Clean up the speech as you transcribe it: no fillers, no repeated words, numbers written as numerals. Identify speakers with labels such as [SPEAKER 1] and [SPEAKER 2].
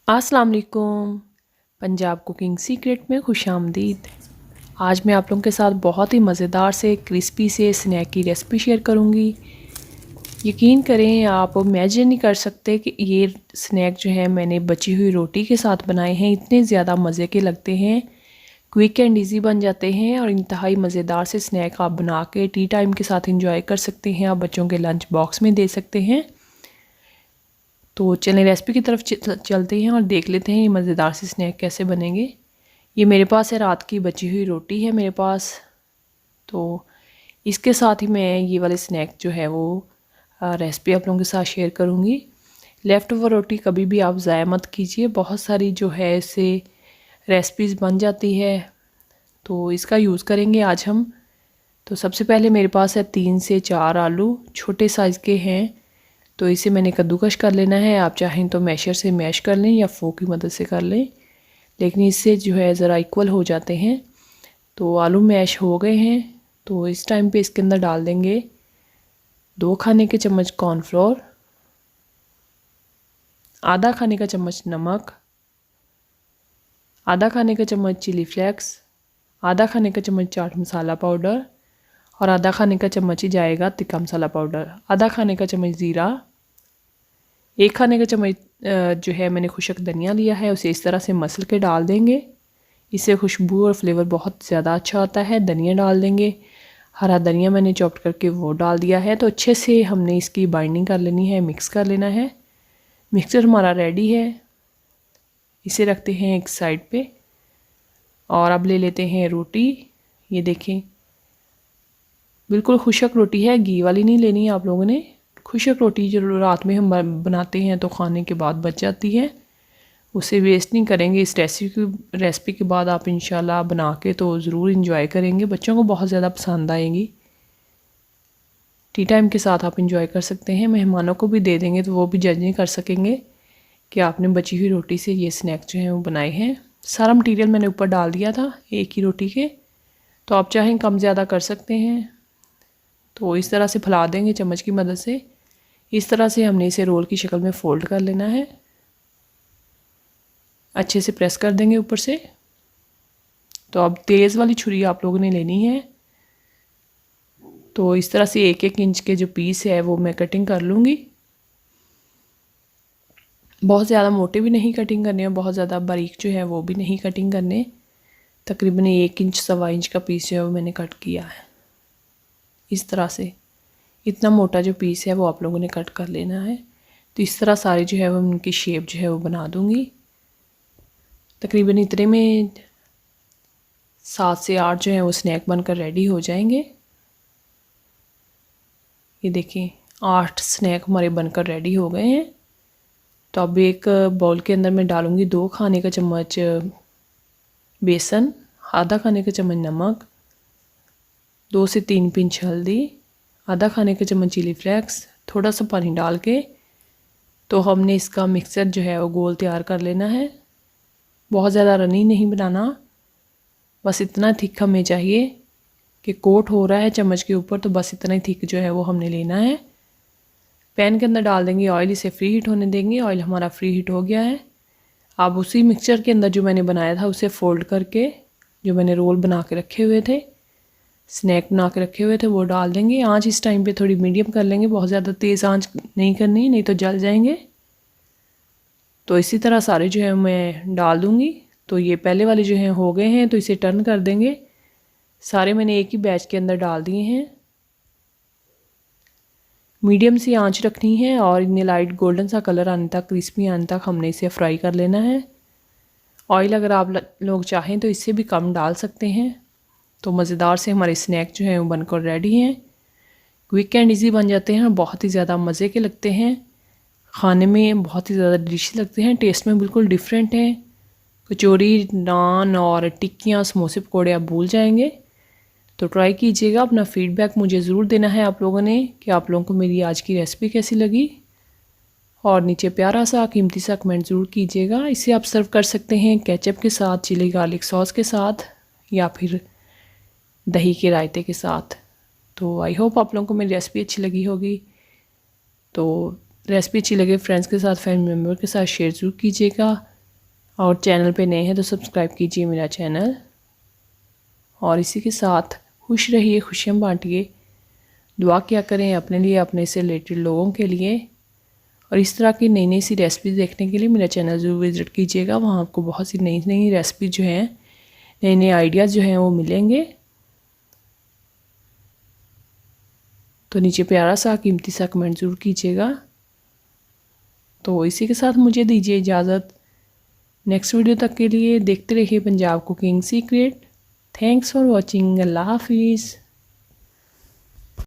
[SPEAKER 1] अस्सलाम वालेकुम। Punjab cooking secret में खुशामदीद। आज मैं आप लोगों के साथ बहुत ही मज़ेदार से क्रिस्पी से स्नैक की रेसिपी शेयर करूंगी। यकीन करें, आप इमेजिन नहीं कर सकते कि ये स्नैक जो है मैंने बची हुई रोटी के साथ बनाए हैं। इतने ज़्यादा मज़े के लगते हैं, क्विक एंड ईजी बन जाते हैं और इंतहाई मज़ेदार से स्नैक आप बना के टी टाइम के साथ इंजॉय कर सकते हैं। आप बच्चों के लंच बॉक्स में दे सकते हैं। तो चलें रेसिपी की तरफ चलते हैं और देख लेते हैं ये मज़ेदार से स्नैक कैसे बनेंगे। ये मेरे पास है रात की बची हुई रोटी है मेरे पास, तो इसके साथ ही मैं ये वाले स्नैक जो है वो रेसिपी आप लोगों के साथ शेयर करूँगी। लेफ़्ट ओवर रोटी कभी भी आप ज़ाया मत कीजिए, बहुत सारी जो है इससे रेसिपीज़ बन जाती है, तो इसका यूज़ करेंगे आज हम। तो सबसे पहले मेरे पास है 3 से 4 आलू, छोटे साइज़ के हैं, तो इसे मैंने कद्दूकश कर लेना है। आप चाहें तो मैशर से मैश कर लें या फोक की मदद से कर लें, लेकिन इससे जो है ज़रा इक्वल हो जाते हैं। तो आलू मैश हो गए हैं, तो इस टाइम पे इसके अंदर डाल देंगे 2 खाने के चम्मच कॉर्नफ्लोर, आधा खाने का चम्मच नमक, आधा खाने का चम्मच चिली फ्लेक्स, आधा खाने का चम्मच चाट मसाला पाउडर और आधा खाने का चम्मच ही जाएगा तिक्का मसाला पाउडर, आधा खाने का चम्मच ज़ीरा, 1 खाने का चम्मच जो है मैंने खुशक धनिया लिया है, उसे इस तरह से मसल के डाल देंगे। इससे खुशबू और फ्लेवर बहुत ज़्यादा अच्छा आता है। धनिया डाल देंगे, हरा धनिया मैंने चॉप्ट करके वो डाल दिया है। तो अच्छे से हमने इसकी बाइंडिंग कर लेनी है, मिक्स कर लेना है। मिक्सचर हमारा रेडी है, इसे रखते हैं एक साइड पे। और अब ले लेते हैं रोटी। ये देखें, बिल्कुल खुशक रोटी है, घी वाली नहीं लेनी है आप लोगों ने। खुशक रोटी जो रात में हम बनाते हैं तो खाने के बाद बच जाती है, उसे वेस्ट नहीं करेंगे। इस रेसिपी के बाद आप इंशाल्लाह बना के तो ज़रूर इंजॉय करेंगे, बच्चों को बहुत ज़्यादा पसंद आएंगी। टी टाइम के साथ आप इंजॉय कर सकते हैं, मेहमानों को भी दे देंगे तो वो भी जज नहीं कर सकेंगे कि आपने बची हुई रोटी से ये स्नैक जो है वो बनाए हैं। सारा मटीरियल मैंने ऊपर डाल दिया था एक ही रोटी के, तो आप चाहें कम ज़्यादा कर सकते हैं। तो इस तरह से फैला देंगे चम्मच की मदद से। इस तरह से हमने इसे रोल की शक्ल में फ़ोल्ड कर लेना है, अच्छे से प्रेस कर देंगे ऊपर से। तो अब तेज़ वाली छुरी आप लोगों ने लेनी है। तो इस तरह से 1-1 इंच के जो पीस है वो मैं कटिंग कर लूँगी। बहुत ज़्यादा मोटे भी नहीं कटिंग करने और बहुत ज़्यादा बारीक जो है वो भी नहीं कटिंग करने। तकरीबन 1 इंच 1.25 इंच का पीस जो है वो मैंने कट किया है। इस तरह से इतना मोटा जो पीस है वो आप लोगों ने कट कर लेना है। तो इस तरह सारे जो है वो उनकी शेप जो है वो बना दूँगी। तकरीबन इतने में 7 से 8 जो है वो स्नैक बनकर रेडी हो जाएंगे। ये देखें, 8 स्नैक हमारे बनकर रेडी हो गए हैं। तो अब एक बाउल के अंदर मैं डालूँगी 2 खाने का चम्मच बेसन, आधा खाने का चम्मच नमक, 2 से 3 पिंच हल्दी, आधा खाने का चम्मच चिली फ्लेक्स, थोड़ा सा पानी डाल के तो हमने इसका मिक्सचर जो है वो गोल तैयार कर लेना है। बहुत ज़्यादा रनी नहीं बनाना, बस इतना थिक हमें चाहिए कि कोट हो रहा है चम्मच के ऊपर, तो बस इतना ही थिक जो है वो हमने लेना है। पैन के अंदर डाल देंगे ऑयल, इसे फ्री हीट होने देंगे। ऑयल हमारा फ्री हीट हो गया है। अब उसी मिक्सचर के अंदर जो मैंने बनाया था उसे फ़ोल्ड करके, जो मैंने रोल बना के रखे हुए थे, स्नैक बना के रखे हुए थे, वो डाल देंगे। आंच इस टाइम पे थोड़ी मीडियम कर लेंगे, बहुत ज़्यादा तेज़ आंच नहीं करनी, नहीं तो जल जाएंगे। तो इसी तरह सारे जो है मैं डाल दूँगी। तो ये पहले वाले जो हैं हो गए हैं, तो इसे टर्न कर देंगे। सारे मैंने एक ही बैच के अंदर डाल दिए हैं। मीडियम सी आंच रखनी है और इन्हें लाइट गोल्डन सा कलर आने तक, क्रिस्पी आने तक हमने इसे फ्राई कर लेना है। ऑयल अगर आप लोग चाहें तो इससे भी कम डाल सकते हैं। तो मज़ेदार से हमारे स्नैक जो हैं वो बनकर रेडी हैं। क्विक एंड ईजी बन जाते हैं और बहुत ही ज़्यादा मज़े के लगते हैं। खाने में बहुत ही ज़्यादा डिलीशियस लगते हैं, टेस्ट में बिल्कुल डिफरेंट हैं। कचौरी, नान और टिक्कियाँ, समोसे, पकौड़े आप भूल जाएंगे। तो ट्राई कीजिएगा। अपना फ़ीडबैक मुझे ज़रूर देना है आप लोगों ने कि आप लोगों को मेरी आज की रेसिपी कैसी लगी, और नीचे प्यारा सा कीमती सा कमेंट ज़रूर कीजिएगा। इसे आप सर्व कर सकते हैं केचप के साथ, चिली गार्लिक सॉस के साथ, या फिर दही के रायते के साथ। तो आई होप आप लोगों को मेरी रेसिपी अच्छी लगी होगी। तो रेसिपी अच्छी लगे फ्रेंड्स के साथ, फैमिली मेम्बर के साथ शेयर ज़रूर कीजिएगा। और चैनल पे नए हैं तो सब्सक्राइब कीजिए मेरा चैनल। और इसी के साथ खुश रहिए, खुशियाँ बांटिए, दुआ क्या करें अपने लिए, अपने से रिलेटेड लोगों के लिए। और इस तरह की नई नई सी रेसिपीज़ देखने के लिए मेरा चैनल ज़रूर विज़िट कीजिएगा। वहाँ आपको बहुत सी नई नई रेसिपी जो हैं, नए नए आइडियाज़ जो हैं वो मिलेंगे। तो नीचे प्यारा सा कीमती सा कमेंट ज़रूर कीजिएगा। तो इसी के साथ मुझे दीजिए इजाज़त। नेक्स्ट वीडियो तक के लिए देखते रहिए Punjab cooking secret. Thanks for watching. अल्लाह हाफिज़।